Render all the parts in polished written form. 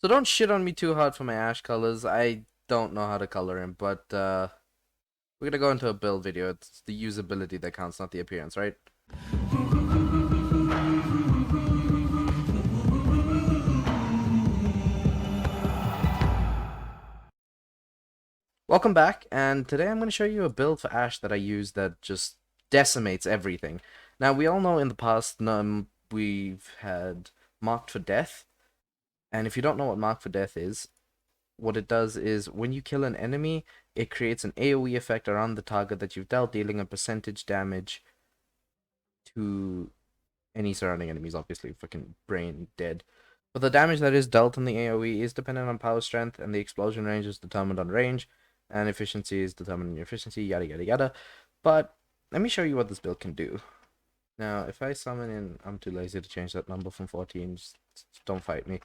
So don't shit on me too hard for my Ash colors. I don't know how to color him, but we're gonna go into a build video. It's the usability that counts, not the appearance, right? Welcome back, and today I'm going to show you a build for Ash that I use that just decimates everything. Now, we all know in the past we've had Marked for Death, and if you don't know what Marked for Death is, what it does is when you kill an enemy, it creates an AoE effect around the target that you've dealt, dealing a percentage damage to any surrounding enemies, obviously. Fucking brain dead. But the damage that is dealt in the AoE is dependent on power strength, and the explosion range is determined on range, and efficiency is determined on your efficiency, yada yada yada. But let me show you what this build can do. Now, if I summon in, I'm too lazy to change that number from 14, just don't fight me.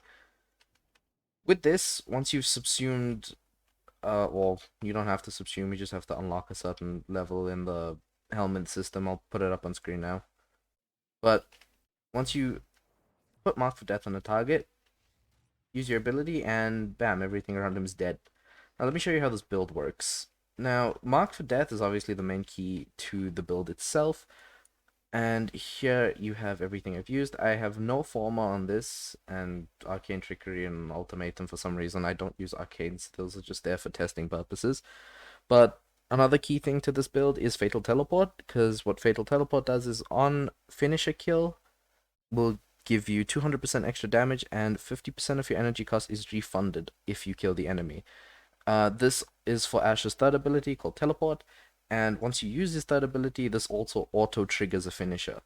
With this, once you've subsumed, well, you don't have to subsume, you just have to unlock a certain level in the helmet system. I'll put it up on screen now. But once you put Mark for Death on the target, use your ability, and bam, everything around him is dead. Now let me show you how this build works. Now, Mark for Death is obviously the main key to the build itself, and here you have everything I've used. I have no Forma on this, and Arcane Trickery and Ultimatum for some reason. I don't use Arcanes, those are just there for testing purposes. But another key thing to this build is Fatal Teleport, because what Fatal Teleport does is on finisher kill, will give you 200% extra damage, and 50% of your energy cost is refunded if you kill the enemy. This is for Ash's third ability called Teleport, and once you use this third ability, this also auto-triggers a finisher.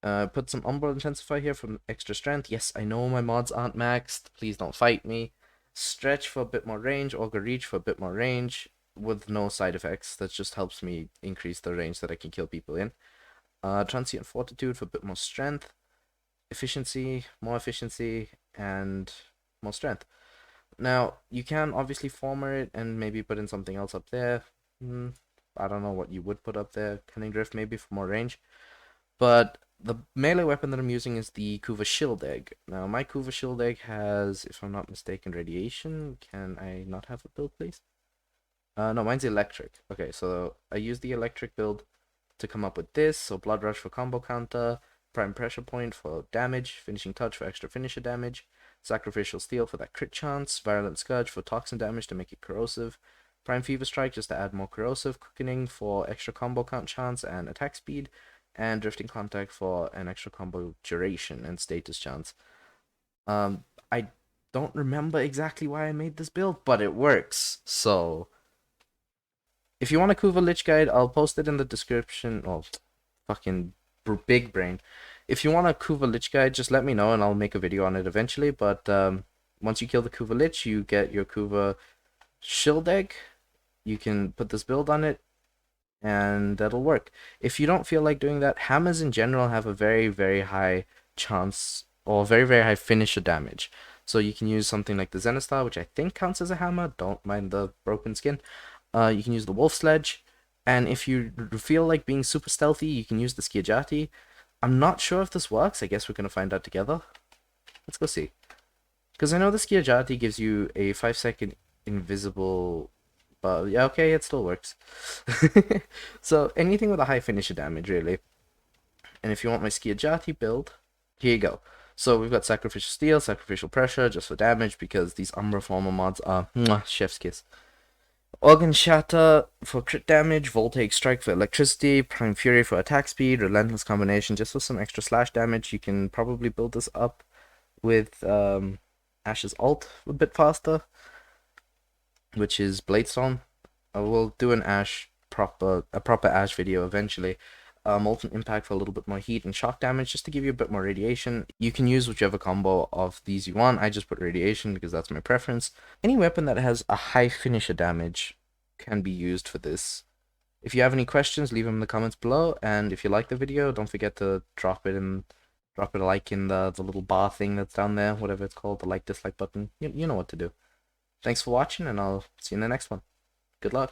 Put some Umbral Intensify here for extra strength. Yes, I know my mods aren't maxed, please don't fight me. Stretch for a bit more range, Augur Reach for a bit more range, with no side effects. That just helps me increase the range that I can kill people in. Transient Fortitude for a bit more strength, efficiency, and more strength. Now, you can obviously former it and maybe put in something else up there. I don't know what you would put up there. Cunning Drift maybe for more range. But the melee weapon that I'm using is the Kuva Shield Egg. Now, my Kuva Shield Egg has, if I'm not mistaken, radiation. Can I not have a build, please? No, mine's electric. Okay, so I use the electric build to come up with this. So Blood Rush for combo counter, Prime Pressure Point for damage, Finishing Touch for extra finisher damage, Sacrificial Steel for that crit chance, Virulent Scourge for toxin damage to make it corrosive, Prime Fever Strike just to add more corrosive, Quickening for extra combo count chance and attack speed, and Drifting Contact for an extra combo duration and status chance. I don't remember exactly why I made this build, but it works. So if you want a Kuva Lich guide, I'll post it in the description. Oh, fucking big brain. If you want a Kuva Lich guide, just let me know and I'll make a video on it eventually. But once you kill the Kuva Lich, you get your Kuva Shield Egg. You can put this build on it, and that'll work. If you don't feel like doing that, hammers in general have a very, very high chance, or very, very high finisher damage. So you can use something like the Zenistar, which I think counts as a hammer. Don't mind the broken skin. You can use the Wolf Sledge, and if you feel like being super stealthy, you can use the Skiajati. I'm not sure if this works. I guess we're gonna find out together. Let's go see. Because I know the Skiajati gives you a 5-second invisible, but yeah, okay, it still works. So anything with a high finisher damage, really. And if you want my Skiajati build, here you go. So we've got Sacrificial Steel, Sacrificial Pressure, just for damage, because these Umbra Former mods are chef's kiss. Organ Shatter for crit damage, Voltaic Strike for electricity, Prime Fury for attack speed, Relentless Combination just for some extra slash damage. You can probably build this up with Ash's ult a bit faster, which is Bladestone. I will do an proper Ash video eventually. Molten Impact for a little bit more heat and shock damage, just to give you a bit more radiation. You can use whichever combo of these you want. I just put radiation because that's my preference. Any weapon that has a high finisher damage can be used for this. If you have any questions, leave them in the comments below, and if you like the video, don't forget to drop it a like in the little bar thing that's down there, whatever it's called, the like dislike button. You know what to do. Thanks for watching, and I'll see you in the next one. Good luck.